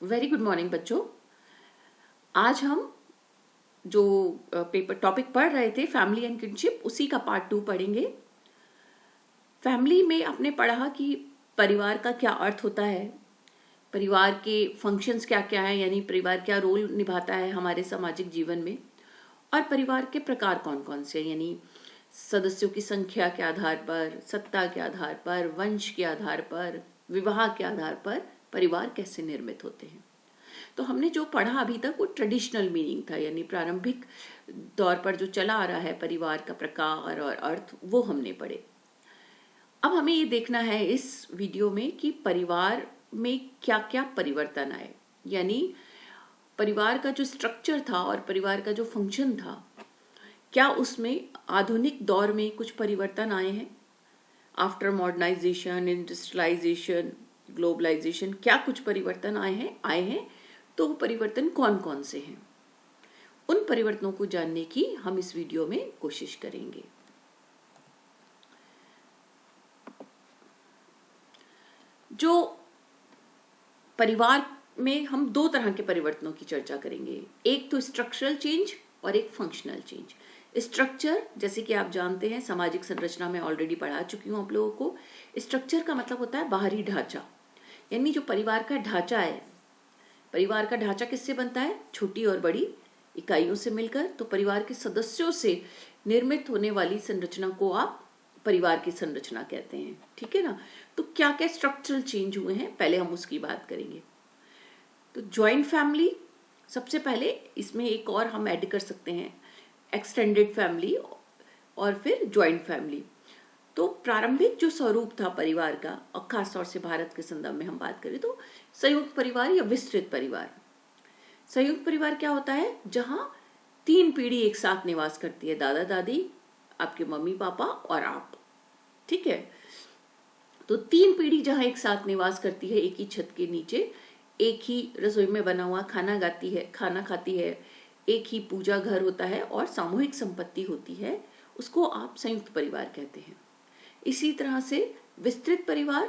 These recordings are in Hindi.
वेरी गुड मॉर्निंग बच्चों। आज हम जो पेपर टॉपिक पढ़ रहे थे फैमिली एंड किनशिप, उसी का पार्ट 2 पढ़ेंगे। फैमिली में आपने पढ़ा कि परिवार का क्या अर्थ होता है, परिवार के फंक्शंस क्या क्या है, यानी परिवार क्या रोल निभाता है हमारे सामाजिक जीवन में, और परिवार के प्रकार कौन कौन से हैं, यानी सदस्यों की संख्या के आधार पर, सत्ता के आधार पर, वंश के आधार पर, विवाह के आधार पर परिवार कैसे निर्मित होते हैं। तो हमने जो पढ़ा अभी तक वो ट्रेडिशनल मीनिंग था, यानी प्रारंभिक दौर पर जो चला आ रहा है परिवार का प्रकार और अर्थ, वो हमने पढ़े। अब हमें ये देखना है इस वीडियो में कि परिवार में क्या क्या परिवर्तन आए, यानी परिवार का जो स्ट्रक्चर था और परिवार का जो फंक्शन था, क्या उसमें आधुनिक दौर में कुछ परिवर्तन आए हैं। आफ्टर मॉडर्नाइजेशन, इंडस्ट्रियलाइजेशन, ग्लोबलाइजेशन, क्या कुछ परिवर्तन आए हैं तो वो परिवर्तन कौन कौन से हैं, उन परिवर्तनों को जानने की हम इस वीडियो में कोशिश करेंगे। जो परिवार में हम दो तरह के परिवर्तनों की चर्चा करेंगे, एक तो स्ट्रक्चरल चेंज और एक फंक्शनल चेंज। स्ट्रक्चर, जैसे कि आप जानते हैं, सामाजिक संरचना में ऑलरेडी पढ़ा चुकी हूं आप लोगों को। स्ट्रक्चर का मतलब होता है बाहरी ढांचा, यानी जो परिवार का ढांचा है। परिवार का ढांचा किससे बनता है? छोटी और बड़ी इकाइयों से मिलकर। तो परिवार के सदस्यों से निर्मित होने वाली संरचना को आप परिवार की संरचना कहते हैं, ठीक है ना। तो क्या क्या स्ट्रक्चरल चेंज हुए हैं, पहले हम उसकी बात करेंगे। तो ज्वाइंट फैमिली सबसे पहले, इसमें एक और हम ऐड कर सकते हैं, एक्सटेंडेड फैमिली और फिर ज्वाइंट फैमिली। तो प्रारंभिक जो स्वरूप था परिवार का, और खासतौर से भारत के संदर्भ में हम बात करें तो संयुक्त परिवार या विस्तृत परिवार। संयुक्त परिवार क्या होता है? जहां 3 पीढ़ी एक साथ निवास करती है, दादा दादी, आपके मम्मी पापा और आप, ठीक है। तो 3 पीढ़ी जहां एक साथ निवास करती है, एक ही छत के नीचे, एक ही रसोई में बना हुआ खाना खाती है, एक ही पूजा घर होता है और सामूहिक संपत्ति होती है, उसको आप संयुक्त परिवार कहते हैं। इसी तरह से विस्तृत परिवार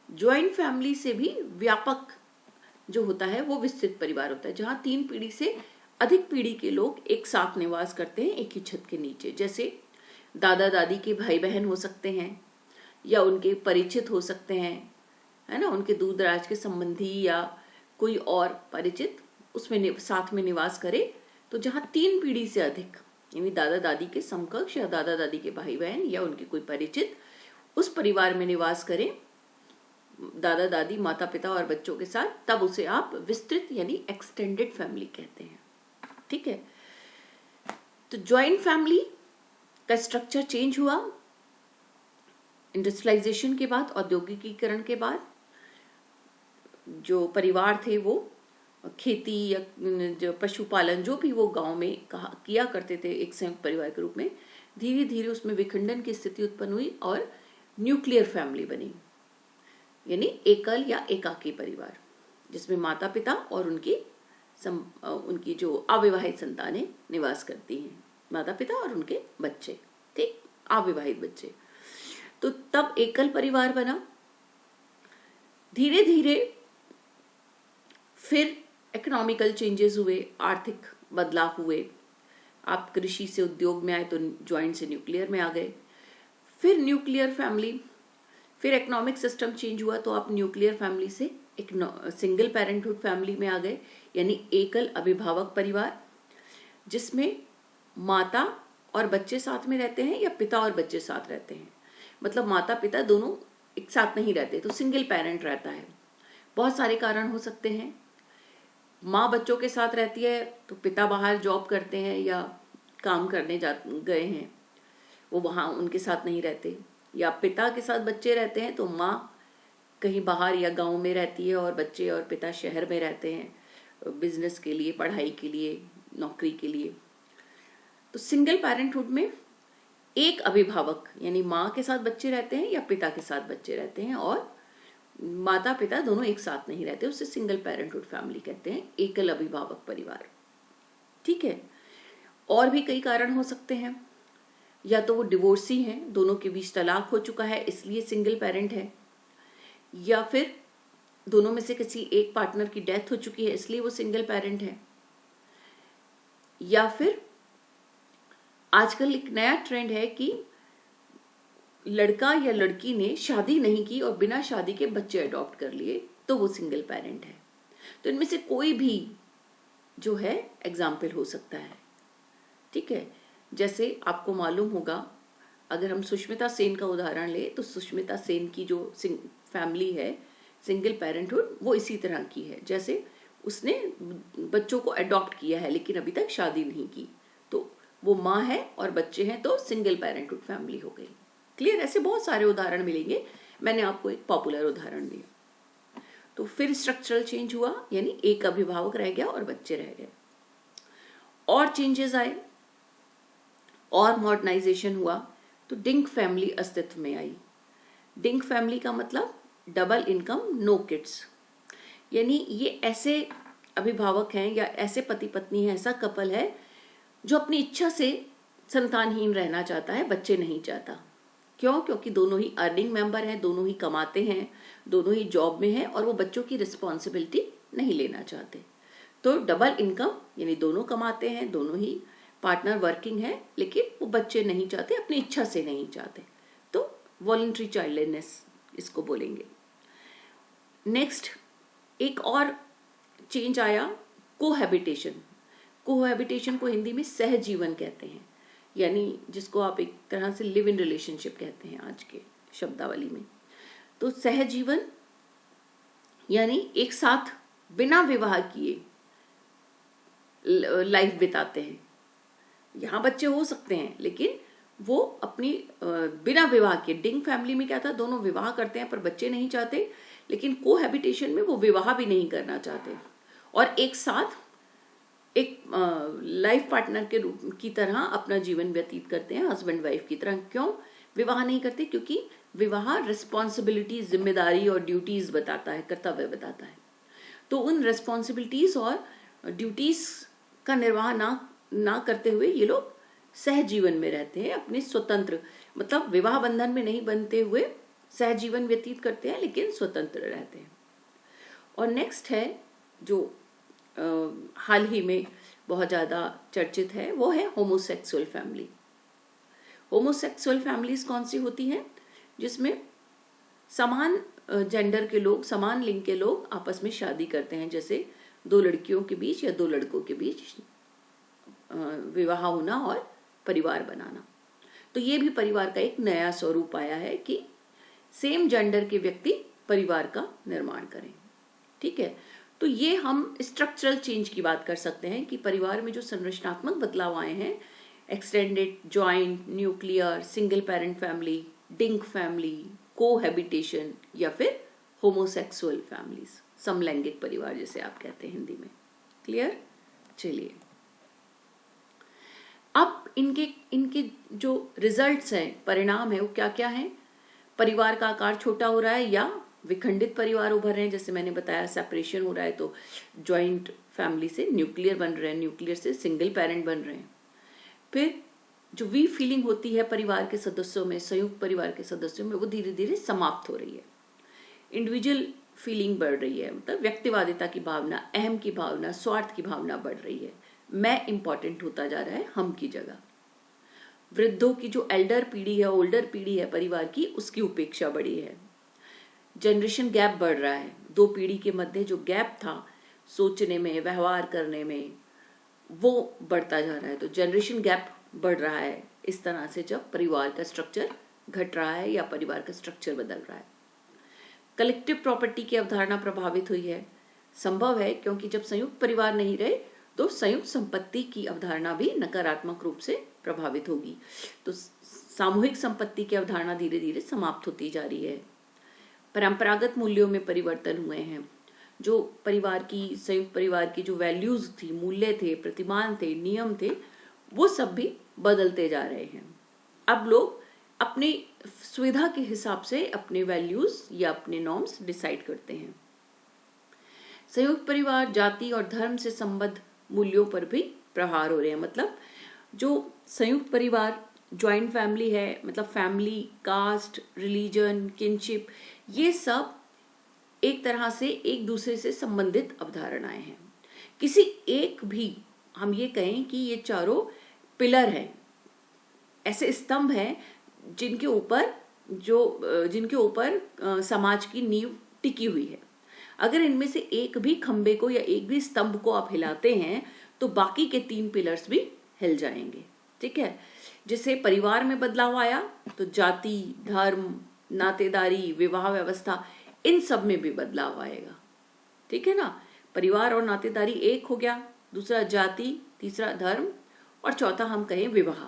ज्वाइंट फैमिली से भी व्यापक जो होता है वो विस्तृत परिवार होता है, जहां 3 पीढ़ी से अधिक पीढ़ी के लोग एक साथ निवास करते हैं एक ही छत के नीचे। जैसे दादा दादी के भाई बहन हो सकते हैं, या उनके परिचित हो सकते हैं, है ना, उनके दूर दराज के संबंधी या कोई और परिचित उसमें साथ में निवास करे। तो जहां 3 पीढ़ी से अधिक, यानी दादा दादी के समकक्ष या दादा दादी के भाई बहन या उनके कोई परिचित उस परिवार में निवास करें, दादा दादी, माता पिता और बच्चों के साथ, तब उसे आप विस्तृत यानी एक्सटेंडेड फैमिली कहते हैं, ठीक है। तो ज्वाइंट फैमिली का स्ट्रक्चर चेंज हुआ इंडस्ट्रियलाइजेशन के बाद, औद्योगिकीकरण के बाद। जो परिवार थे वो खेती या जो पशुपालन, जो भी वो गांव में किया करते थे एक संयुक्त परिवार के रूप में, धीरे धीरे उसमें विखंडन की स्थिति उत्पन्न हुई और न्यूक्लियर फैमिली बनी, यानी एकल या एकाकी परिवार, जिसमें माता पिता और उनकी जो अविवाहित संतानें निवास करती हैं, माता पिता और उनके बच्चे, ठीक, अविवाहित बच्चे। तो तब एकल परिवार बना। धीरे धीरे फिर इकोनॉमिकल चेंजेस हुए, आर्थिक बदलाव हुए। आप कृषि से उद्योग में आए तो ज्वाइंट से न्यूक्लियर में आ गए, फिर न्यूक्लियर फैमिली, फिर इकोनॉमिक सिस्टम चेंज हुआ तो आप न्यूक्लियर फैमिली से एक सिंगल पेरेंटहुड फैमिली में आ गए, यानी एकल अभिभावक परिवार, जिसमें माता और बच्चे साथ में रहते हैं या पिता और बच्चे साथ रहते हैं। मतलब माता पिता दोनों एक साथ नहीं रहते, तो सिंगल पेरेंट रहता है। बहुत सारे कारण हो सकते हैं। माँ बच्चों के साथ रहती है तो पिता बाहर जॉब करते हैं या काम करने गए हैं, वो वहाँ उनके साथ नहीं रहते। या पिता के साथ बच्चे रहते हैं तो माँ कहीं बाहर या गांव में रहती है और बच्चे और पिता शहर में रहते हैं बिजनेस के लिए, पढ़ाई के लिए, नौकरी के लिए। तो सिंगल पेरेंटहुड में एक अभिभावक, यानी माँ के साथ बच्चे रहते हैं या पिता के साथ बच्चे रहते हैं, और माता पिता दोनों एक साथ नहीं रहते, उसे सिंगल पेरेंटहुड फैमिली कहते हैं, एकल अभिभावक परिवार, ठीक है। और भी कई कारण हो सकते हैं, या तो वो डिवोर्सी हैं, दोनों के बीच तलाक हो चुका है इसलिए सिंगल पेरेंट है, या फिर दोनों में से किसी एक पार्टनर की डेथ हो चुकी है इसलिए वो सिंगल पेरेंट है, या फिर आजकल एक नया ट्रेंड है कि लड़का या लड़की ने शादी नहीं की और बिना शादी के बच्चे अडॉप्ट कर लिए तो वो सिंगल पेरेंट है। तो इनमें से कोई भी जो है एग्जाम्पल हो सकता है। ठीक है, जैसे आपको मालूम होगा, अगर हम सुष्मिता सेन का उदाहरण ले तो सुष्मिता सेन की जो फैमिली है सिंगल पेरेंटहुड वो इसी तरह की है, जैसे उसने बच्चों को अडॉप्ट किया है लेकिन अभी तक शादी नहीं की, तो वो माँ है और बच्चे हैं तो सिंगल पेरेंटहुड फैमिली हो गई। क्लियर? ऐसे बहुत सारे उदाहरण मिलेंगे, मैंने आपको एक पॉपुलर उदाहरण दिया। तो फिर स्ट्रक्चरल चेंज हुआ, यानी एक अभिभावक रह गया और बच्चे रह गए। और चेंजेस आए और मॉडर्नाइजेशन हुआ तो डिंक फैमिली अस्तित्व में आई। डिंक फैमिली का मतलब डबल इनकम नो किड्स, यानी ये ऐसे अभिभावक हैं या ऐसे पति पत्नी है, ऐसा कपल है जो अपनी इच्छा से संतानहीन रहना चाहता है, बच्चे नहीं चाहता। क्यों? क्योंकि दोनों ही अर्निंग मेंबर हैं, दोनों ही कमाते हैं, दोनों ही जॉब में हैं और वो बच्चों की रिस्पॉन्सिबिलिटी नहीं लेना चाहते। तो डबल इनकम यानी दोनों कमाते हैं, दोनों ही पार्टनर वर्किंग है, लेकिन वो बच्चे नहीं चाहते, अपनी इच्छा से नहीं चाहते, तो वॉलंटरी चाइल्डलेसनेस इसको बोलेंगे। नेक्स्ट एक और चेंज आया, कोहैबिटेशन। कोहैबिटेशन को हिंदी में सहजीवन कहते हैं, यानी जिसको आप एक तरह से लिव इन रिलेशनशिप कहते हैं आज के शब्दावली में। तो सहजीवन यानी एक साथ बिना विवाह किए लाइफ बिताते हैं। यहाँ बच्चे हो सकते हैं लेकिन वो अपनी बिना विवाह के, डिंग फैमिली में क्या था, दोनों विवाह करते हैं पर बच्चे नहीं चाहते, लेकिन कोहैबिटेशन में वो विवाह भी नहीं करना चाहते और एक साथ एक लाइफ पार्टनर के रूप की तरह अपना जीवन व्यतीत करते हैं, हस्बैंड वाइफ की तरह। क्यों विवाह नहीं करते? क्योंकि विवाह रिस्पॉन्सिबिलिटी, जिम्मेदारी और ड्यूटीज बताता है, कर्तव्य बताता है। तो उन रिस्पॉन्सिबिलिटीज और ड्यूटीज का निर्वाह ना करते हुए ये लोग सहजीवन में रहते हैं, अपने स्वतंत्र, मतलब विवाह बंधन में नहीं बनते हुए सहजीवन व्यतीत करते हैं लेकिन स्वतंत्र रहते हैं। और नेक्स्ट है जो हाल ही में बहुत ज़्यादा चर्चित है, वो है होमोसेक्सुअल फैमिली। होमोसेक्सुअल फैमिलीज कौन सी होती हैं? जिसमें समान जेंडर के लोग, समान लिंग के लोग आपस में शादी करते हैं, जैसे दो लड़कियों के बीच या दो लड़कों के बीच विवाह होना और परिवार बनाना। तो ये भी परिवार का एक नया स्वरूप आया है कि सेम जेंडर के व्यक्ति परिवार का निर्माण करें। ठीक है, तो ये हम स्ट्रक्चरल चेंज की बात कर सकते हैं कि परिवार में जो संरचनात्मक बदलाव आए हैं, extended, joint, nuclear, single parent family, drink family, cohabitation या फिर होमोसेक्सुअल फैमिलीज, समलैंगिक परिवार जिसे आप कहते हैं हिंदी में। क्लियर? चलिए, अब इनके जो रिजल्ट्स हैं, परिणाम है, वो क्या क्या है? परिवार का आकार छोटा हो रहा है या विखंडित परिवार उभर रहे हैं, जैसे मैंने बताया सेपरेशन हो रहा है तो जॉइंट फैमिली से न्यूक्लियर बन रहे हैं, न्यूक्लियर से सिंगल पेरेंट बन रहे हैं। फिर जो वी फीलिंग होती है परिवार के सदस्यों में, संयुक्त परिवार के सदस्यों में, वो धीरे धीरे समाप्त हो रही है। इंडिविजुअल फीलिंग बढ़ रही है, मतलब व्यक्तिवादिता की भावना, अहम की भावना, स्वार्थ की भावना बढ़ रही है, मैं इंपॉर्टेंट होता जा रहा है हम की जगह। वृद्धों की जो एल्डर पीढ़ी है, ओल्डर पीढ़ी है परिवार की, उसकी उपेक्षा बढ़ी है। जनरेशन गैप बढ़ रहा है, दो पीढ़ी के मध्य जो गैप था सोचने में, व्यवहार करने में, वो बढ़ता जा रहा है। तो जनरेशन गैप बढ़ रहा है इस तरह से जब परिवार का स्ट्रक्चर घट रहा है या परिवार का स्ट्रक्चर बदल रहा है। कलेक्टिव प्रॉपर्टी की अवधारणा प्रभावित हुई है। संभव है क्योंकि जब संयुक्त परिवार नहीं रहे तो संयुक्त संपत्ति की अवधारणा भी नकारात्मक रूप से प्रभावित होगी। तो सामूहिक संपत्ति की अवधारणा धीरे धीरे समाप्त होती जा रही है। परंपरागत मूल्यों में परिवर्तन हुए हैं। जो परिवार की, संयुक्त परिवार की जो वैल्यूज थी, मूल्य थे, प्रतिमान थे, नियम थे, वो सब भी बदलते जा रहे हैं। अब लोग अपनी सुविधा के हिसाब से अपने वैल्यूज या अपने नॉर्म्स डिसाइड करते हैं। संयुक्त परिवार जाति और धर्म से संबद्ध मूल्यों पर भी प्रहार हो रहे हैं। मतलब जो संयुक्त परिवार, ज्वाइंट फैमिली है, मतलब फैमिली, कास्ट, रिलीजन, किनशिप, ये सब एक तरह से एक दूसरे से संबंधित अवधारणाएं हैं। किसी एक भी, हम ये कहें कि ये चारों पिलर हैं, ऐसे स्तंभ हैं जिनके ऊपर समाज की नींव टिकी हुई है। अगर इनमें से एक भी खंबे को या एक भी स्तंभ को आप हिलाते हैं तो बाकी के 3 पिलर्स भी हिल जाएंगे। ठीक है, जैसे परिवार में बदलाव आया तो जाति, धर्म, नातेदारी, विवाह व्यवस्था, इन सब में भी बदलाव आएगा। ठीक है ना, परिवार और नातेदारी एक हो गया, दूसरा जाति, तीसरा धर्म और चौथा हम कहें विवाह।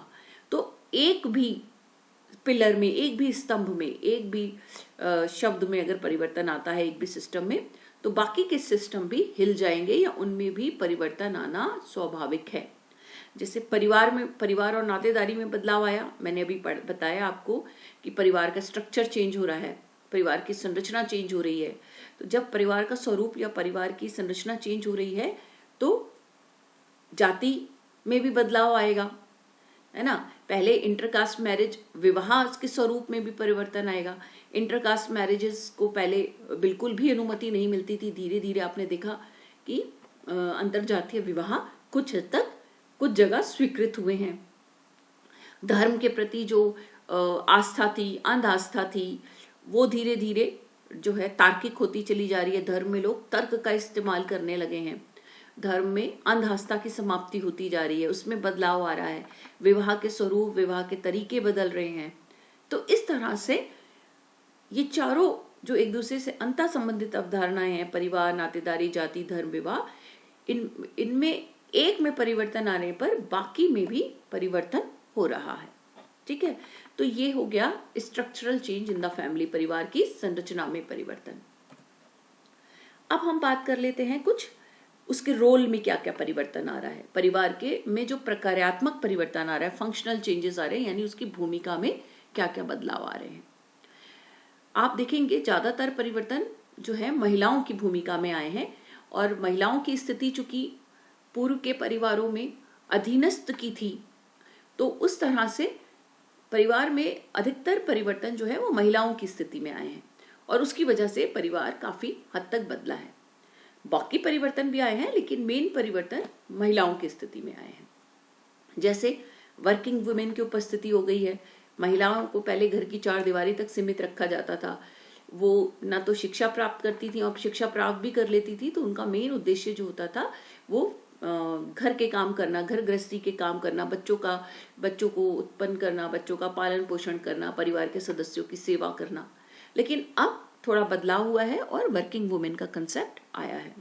तो एक भी पिलर में, एक भी स्तंभ में, एक भी शब्द में अगर परिवर्तन आता है, एक भी सिस्टम में, तो बाकी के सिस्टम भी हिल जाएंगे या उनमें भी परिवर्तन आना स्वाभाविक है। जैसे परिवार और नातेदारी में बदलाव आया, मैंने अभी बताया आपको कि परिवार का स्ट्रक्चर चेंज हो रहा है, परिवार की संरचना चेंज हो रही है। तो जब परिवार का स्वरूप या परिवार की संरचना चेंज हो रही है तो जाति में भी बदलाव आएगा, है ना। पहले इंटरकास्ट मैरिज, विवाह के स्वरूप में भी परिवर्तन आएगा। इंटरकास्ट मैरिजेस को पहले बिल्कुल भी अनुमति नहीं मिलती थी, धीरे धीरे आपने देखा कि अंतरजातीय विवाह कुछ हद तक कुछ जगह स्वीकृत हुए हैं। धर्म के प्रति जो आस्था थी, अंध आस्था थी, वो धीरे धीरे जो है तार्किक होती चली जा रही है। धर्म में लोग तर्क का इस्तेमाल करने लगे हैं। धर्म में अंध आस्था की समाप्ति होती जा रही है, उसमें बदलाव आ रहा है। विवाह के स्वरूप, विवाह के तरीके बदल रहे हैं। तो इस तरह से ये चारों जो एक दूसरे से अंतः संबंधित अवधारणाएं हैं, परिवार, नातेदारी, जाति, धर्म, विवाह, इनमें एक में परिवर्तन आने पर बाकी में भी परिवर्तन हो रहा है। ठीक है, तो ये हो गया structural change in the family, परिवार की संरचना में परिवर्तन। अब हम बात कर लेते हैं कुछ उसके रोल में क्या क्या परिवर्तन आ रहा है। परिवार के में जो प्रकार्यात्मक परिवर्तन आ रहा है, फंक्शनल चेंजेस आ रहे हैं, यानी उसकी भूमिका में क्या क्या बदलाव आ रहे हैं। आप देखेंगे ज्यादातर परिवर्तन जो है महिलाओं की भूमिका में आए हैं, और महिलाओं की स्थिति चूंकि पूर्व के परिवारों में अधीनस्थ की थी, तो उस तरह से परिवार में अधिकतर परिवर्तन जो है वो महिलाओं की स्थिति में आए हैं, और उसकी वजह से परिवार काफी हद तक बदला है। बाकी परिवर्तन भी आए हैं, लेकिन मेन परिवर्तन महिलाओं की स्थिति में आए हैं। जैसे वर्किंग वुमेन की उपस्थिति हो गई है। महिलाओं को पहले घर की 4 दीवारी तक सीमित रखा जाता था। वो ना तो शिक्षा प्राप्त करती थी, और शिक्षा प्राप्त भी कर लेती थी तो उनका मेन उद्देश्य जो होता था वो घर के काम करना, घर गृहस्थी के काम करना, बच्चों को उत्पन्न करना, बच्चों का पालन पोषण करना, परिवार के सदस्यों की सेवा करना। लेकिन अब थोड़ा बदलाव हुआ है और वर्किंग वुमेन का कंसेप्ट आया है।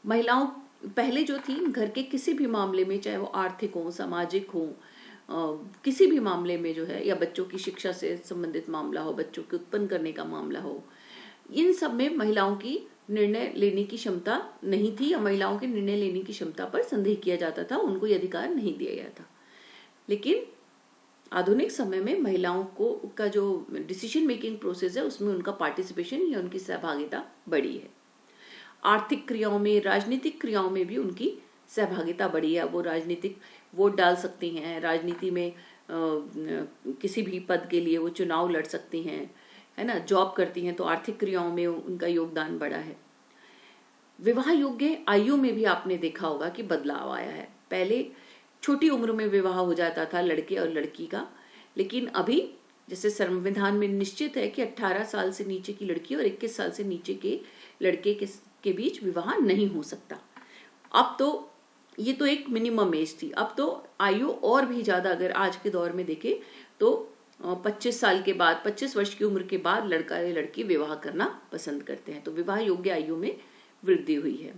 महिलाओं पहले जो थी, घर के किसी भी मामले में, चाहे वो आर्थिक हो, सामाजिक हो, किसी भी मामले में जो है, या बच्चों की शिक्षा से संबंधित मामला हो, बच्चों के उत्पन्न करने का मामला हो, इन सब में महिलाओं की निर्णय लेने की क्षमता नहीं थी, या महिलाओं की निर्णय लेने की क्षमता पर संदेह किया जाता था, उनको ये अधिकार नहीं दिया गया था। लेकिन आधुनिक समय में महिलाओं को का जो डिसीजन मेकिंग प्रोसेस है उसमें उनका पार्टिसिपेशन या उनकी सहभागिता बढ़ी है। आर्थिक क्रियाओं में, राजनीतिक क्रियाओं में भी उनकी सहभागिता बढ़ी है। वो राजनीतिक वोट डाल सकती हैं, राजनीति में किसी भी पद के लिए वो चुनाव लड़ सकती हैं, है ना, जॉब करती हैं, तो आर्थिक क्रियाओं में उनका योगदान बढ़ा है। विवाह योग्य आयु में भी आपने देखा होगा कि बदलाव आया है। पहले छोटी उम्र में विवाह हो जाता था लड़के और लड़की का, लेकिन अभी जैसे संविधान में निश्चित है कि 18 साल से नीचे की लड़की और 21 साल से नीचे के लड़के के बीच विवाह नहीं हो सकता। अब तो ये तो एक मिनिमम एज थी, अब तो आयु और भी ज्यादा, अगर आज के दौर में देखें तो 25 साल के बाद, 25 वर्ष की उम्र के बाद लड़का या लड़की विवाह करना पसंद करते हैं। तो विवाह योग्य आयु में वृद्धि हुई है।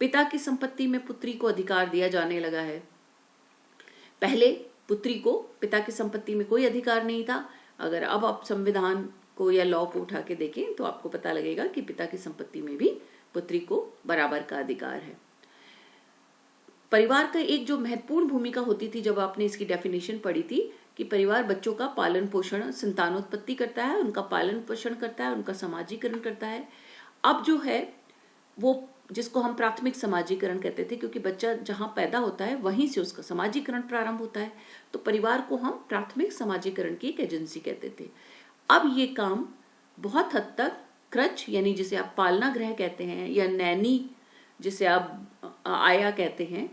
पिता की संपत्ति में पुत्री को अधिकार दिया जाने लगा है। पहले पुत्री को पिता की संपत्ति में कोई अधिकार नहीं था। अगर अब आप संविधान को या लॉ को उठा के देखें तो आपको पता लगेगा कि पिता की संपत्ति में भी पुत्री को बराबर का अधिकार है। परिवार का एक जो महत्वपूर्ण भूमिका होती थी, जब आपने इसकी डेफिनेशन पढ़ी थी, कि परिवार बच्चों का पालन पोषण, संतानोत्पत्ति करता है, उनका पालन पोषण करता है, उनका समाजीकरण करता है। अब जो है वो जिसको हम प्राथमिक समाजीकरण कहते थे, क्योंकि बच्चा जहां पैदा होता है वहीं से उसका समाजीकरण प्रारंभ होता है, तो परिवार को हम प्राथमिक समाजीकरण की एक एजेंसी कहते थे। अब ये काम बहुत हद तक क्रच यानी जिसे आप पालना गृह कहते हैं, या नैनी जिसे आप आया कहते हैं,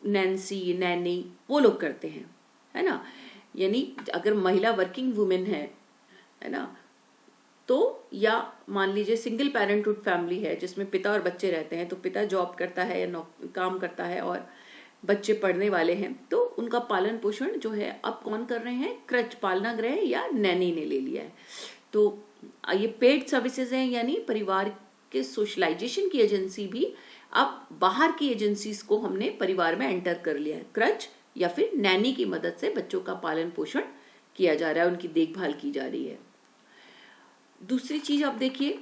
नैन्सी, नैनी, वो लोग करते हैं, है ना। यानी अगर महिला वर्किंग वुमेन है ना, तो या मान लीजिए सिंगल पेरेंटहुड फैमिली है जिसमें पिता और बच्चे रहते हैं, तो पिता जॉब करता है या काम करता है और बच्चे पढ़ने वाले हैं, तो उनका पालन पोषण जो है अब कौन कर रहे हैं, क्रच पालना गृह या नैनी ने ले लिया है। तो ये पेड सर्विसेज हैं, यानी परिवार के सोशलाइजेशन की एजेंसी भी अब बाहर की एजेंसीज को हमने परिवार में एंटर कर लिया है। क्रच या फिर नैनी की मदद से बच्चों का पालन पोषण किया जा रहा है, उनकी देखभाल की जा रही है। दूसरी चीज आप देखिए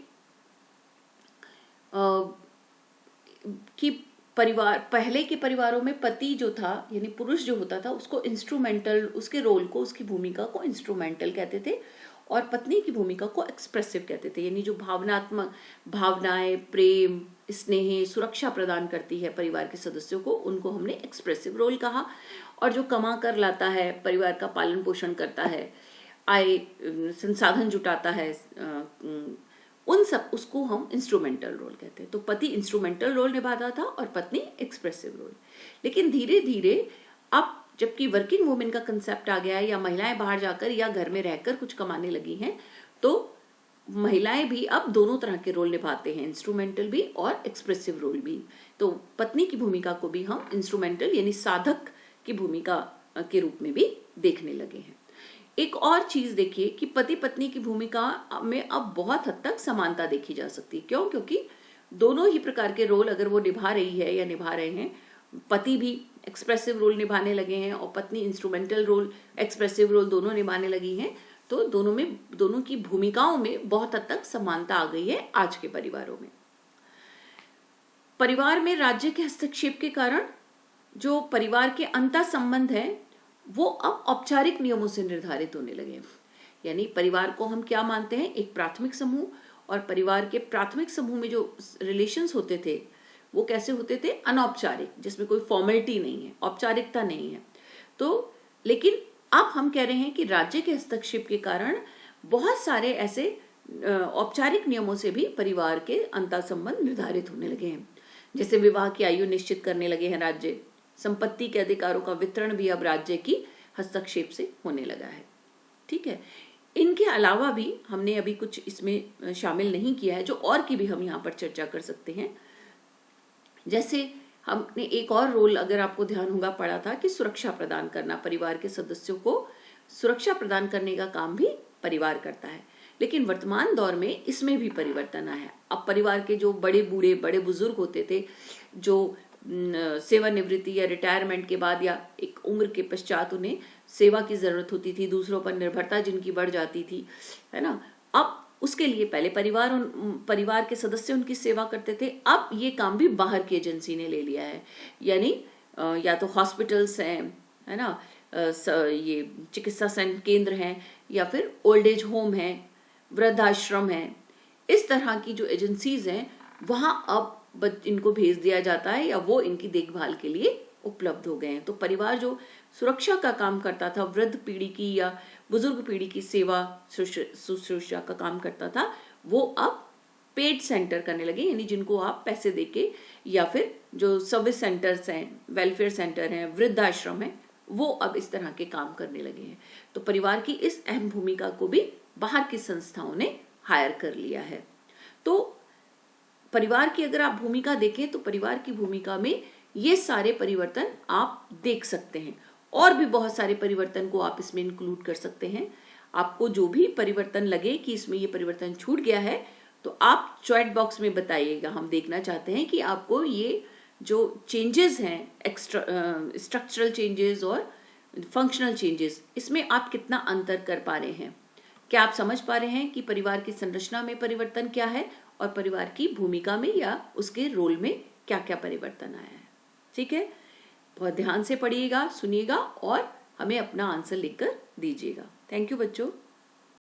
कि परिवार, पहले के परिवारों में पति जो था यानी पुरुष जो होता था उसको इंस्ट्रूमेंटल, उसके रोल को, उसकी भूमिका को इंस्ट्रूमेंटल कहते थे, और पत्नी की भूमिका को एक्सप्रेसिव कहते थे। यानी जो भावनात्मक, भावनाएं, प्रेम, स्नेह, सुरक्षा प्रदान करती है परिवार के सदस्यों को, उनको हमने एक्सप्रेसिव रोल कहा। और जो कमा कर लाता है, परिवार का पालन पोषण करता है, आय संसाधन जुटाता है, उन सब, उसको हम इंस्ट्रूमेंटल रोल कहते हैं। तो पति इंस्ट्रूमेंटल रोल निभाता था और पत्नी एक्सप्रेसिव रोल। लेकिन धीरे धीरे अब जबकि वर्किंग वुमेन का कंसेप्ट आ गया है, या महिलाएं बाहर जाकर या घर में रहकर कुछ कमाने लगी हैं, तो महिलाएं भी अब दोनों तरह के रोल निभाते हैं, इंस्ट्रूमेंटल भी और एक्सप्रेसिव रोल भी। तो पत्नी की भूमिका को भी हम इंस्ट्रूमेंटल यानी साधक की भूमिका के रूप में भी देखने लगे हैं। एक और चीज देखिए कि पति पत्नी की भूमिका में अब बहुत हद तक समानता देखी जा सकती है। क्यों? क्योंकि दोनों ही प्रकार के रोल अगर वो निभा रही है या निभा रहे हैं, पति भी एक्सप्रेसिव रोल निभाने लगे हैं और पत्नी इंस्ट्रूमेंटल रोल, एक्सप्रेसिव रोल दोनों निभाने लगी हैं, तो दोनों की भूमिकाओं में बहुत हद तक समानता आ गई है आज के परिवारों में। परिवार में राज्य के हस्तक्षेप के कारण जो परिवार के अंतर संबंध है वो अब औपचारिक नियमों से निर्धारित होने लगे। यानी परिवार को हम क्या मानते हैं, एक प्राथमिक समूह, और परिवार के प्राथमिक समूह में जो रिलेशंस होते थे वो कैसे होते थे, अनौपचारिक, जिसमें कोई फॉर्मेलिटी नहीं है, औपचारिकता नहीं है। तो लेकिन अब हम कह रहे हैं कि राज्य के हस्तक्षेप के कारण बहुत सारे ऐसे औपचारिक नियमों से भी परिवार के अंतर संबंध निर्धारित होने लगे हैं। जैसे विवाह की आयु निश्चित करने लगे हैं राज्य, संपत्ति के अधिकारों का वितरण भी अब राज्य की हस्तक्षेप से होने लगा है। ठीक है, इनके अलावा भी हमने अभी कुछ इसमें शामिल नहीं किया है, जो और की भी हम यहाँ पर चर्चा कर सकते हैं। जैसे हमने एक और रोल, अगर आपको ध्यान होगा, पढ़ा था कि सुरक्षा प्रदान करना, परिवार के सदस्यों को सुरक्षा प्रदान करने का काम भी परिवार करता है। लेकिन वर्तमान दौर में इसमें भी परिवर्तन आया है। अब परिवार के जो बड़े बूढ़े, बड़े बुजुर्ग होते थे, जो सेवानिवृत्ति या रिटायरमेंट के बाद या एक उम्र के पश्चात उन्हें सेवा की जरूरत होती थी, दूसरों पर निर्भरता जिनकी बढ़ जाती थी, है ना, अब उसके लिए पहले परिवार के सदस्य उनकी सेवा करते थे, अब ये काम भी बाहर की एजेंसी ने ले लिया है। यानी या तो हॉस्पिटल्स हैं, है ना, ये चिकित्सा केंद्र हैं, या फिर ओल्ड एज होम है, वृद्धाश्रम है, इस तरह की जो एजेंसीज हैं वहां अब इनको भेज दिया जाता है, या वो इनकी देखभाल के लिए उपलब्ध हो गए हैं। तो परिवार जो सुरक्षा का काम करता था, वृद्ध पीढ़ी की या बुजुर्ग पीढ़ी की सेवा शुश्रूषा का काम करता था, वो अब पेड सेंटर करने लगे, यानी जिनको आप पैसे देके, या फिर जो सर्विस सेंटर्स हैं, वेलफेयर सेंटर हैं, वृद्धाश्रम है, वो अब इस तरह के काम करने लगे हैं। तो परिवार की इस अहम भूमिका को भी बाहर की संस्थाओं ने हायर कर लिया है। तो परिवार की अगर आप भूमिका देखें तो परिवार की भूमिका में ये सारे परिवर्तन आप देख सकते हैं, और भी बहुत सारे परिवर्तन को आप इसमें इंक्लूड कर सकते हैं। आपको जो भी परिवर्तन लगे कि इसमें ये परिवर्तन छूट गया है, तो आप चैट बॉक्स में बताइएगा। हम देखना चाहते हैं कि आपको ये जो चेंजेस हैं, स्ट्रक्चरल चेंजेस और फंक्शनल चेंजेस, इसमें आप कितना अंतर कर पा रहे हैं। क्या आप समझ पा रहे हैं कि परिवार की संरचना में परिवर्तन क्या है और परिवार की भूमिका में या उसके रोल में क्या क्या परिवर्तन आया है। ठीक है, बहुत ध्यान से पढ़िएगा, सुनिएगा और हमें अपना आंसर लिखकर दीजिएगा। थैंक यू बच्चों।